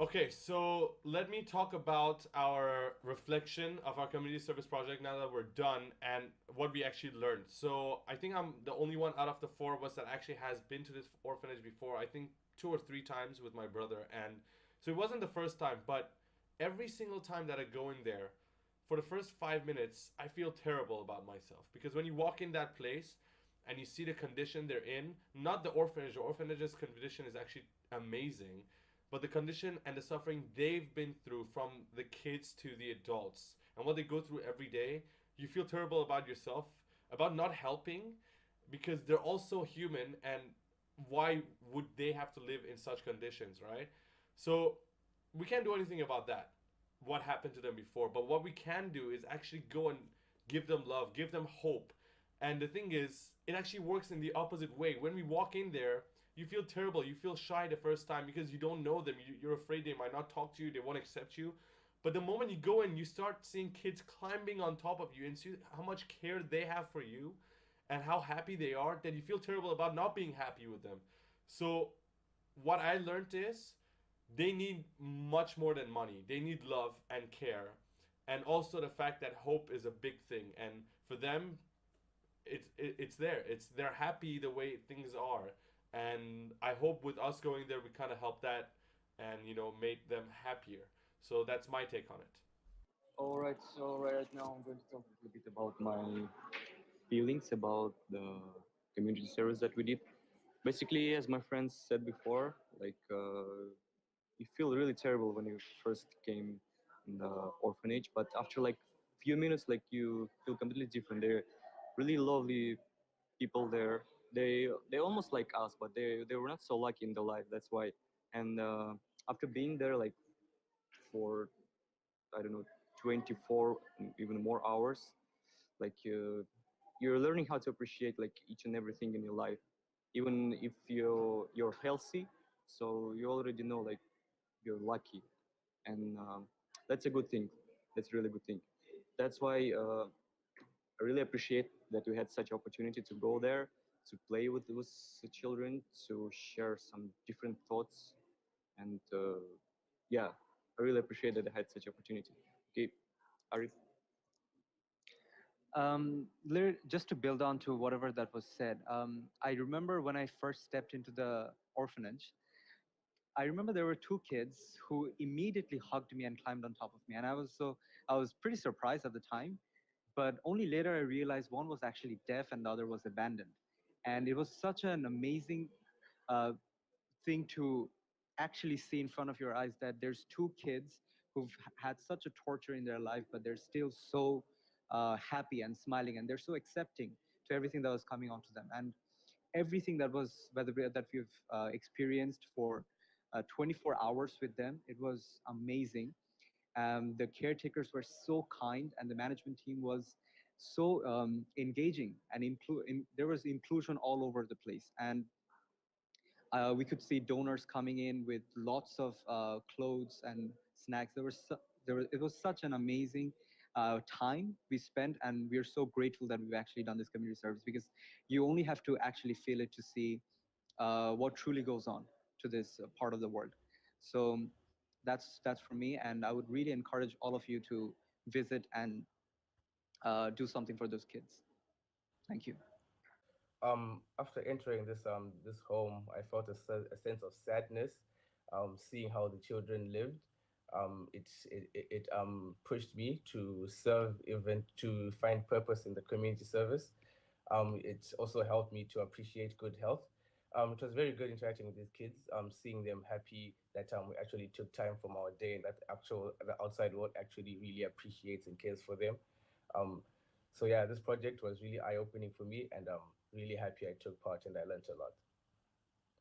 Okay, so let me talk about our reflection of our community service project now that we're done and what we actually learned. So I think I'm the only one out of the four of us that actually has been to this orphanage before. I think two or three times with my brother, and so it wasn't the first time, but every single time that I go in there, for the first 5 minutes, I feel terrible about myself because when you walk in that place and you see the condition they're in, not the orphanage. The orphanage's condition is actually amazing, but the condition and the suffering they've been through, from the kids to the adults, and what they go through every day, you feel terrible about yourself, about not helping, because they're also human, and why would they have to live in such conditions, right? So we can't do anything about that, what happened to them before, but what we can do is actually go and give them love, give them hope. And the thing is, it actually works in the opposite way. When we walk in there, you feel terrible, you feel shy the first time because you don't know them, you're afraid they might not talk to you, they won't accept you. But the moment you go in, you start seeing kids climbing on top of you and see how much care they have for you and how happy they are, that you feel terrible about not being happy with them. So what I learned is they need much more than money. They need love and care, and also the fact that hope is a big thing. And for them, it's there. It's they're happy the way things are, and I hope with us going there, we kind of help that, and make them happier. So that's my take on it. All right, so right now I'm going to talk a little bit about my feelings about the community service that we did. Basically, as my friends said before, you feel really terrible when you first came in the orphanage, but after like few minutes, like you feel completely different. They're really lovely people there. They almost like us, but they were not so lucky in their life. That's why. And after being there like for I don't know 24 even more hours, like you're learning how to appreciate like each and everything in your life, even if you're healthy. So you already know like you're lucky, and that's a good thing. That's a really good thing. That's why I really appreciate that we had such opportunity to go there, to play with the children, to share some different thoughts, and yeah, I really appreciate that I had such opportunity. Okay, Arif. Just to build on to whatever that was said, I remember when I first stepped into the orphanage, I remember there were two kids who immediately hugged me and climbed on top of me, and I was pretty surprised at the time. But only later I realized one was actually deaf and the other was abandoned, and it was such an amazing uh, thing to actually see in front of your eyes that there's two kids who've had such a torture in their life, but they're still so happy and smiling, and they're so accepting to everything that was coming onto them. And everything that was that we've experienced for 24 hours with them, it was amazing. The caretakers were so kind, and the management team was so engaging, and there was inclusion all over the place. And we could see donors coming in with lots of clothes and snacks. It was such an amazing time we spent, and we're so grateful that we've actually done this community service, because you only have to actually feel it to see what truly goes on to this part of the world. So that's for me, and I would really encourage all of you to visit and do something for those kids. Thank you. After entering this home, I felt a sense of sadness, seeing how the children lived. It pushed me to serve, even to find purpose in the community service. It also helped me to appreciate good health. It was very good interacting with these kids, seeing them happy that we actually took time from our day, and that the outside world actually really appreciates and cares for them. Um, so yeah, this project was really eye-opening for me, and I'm really happy I took part and I learned a lot.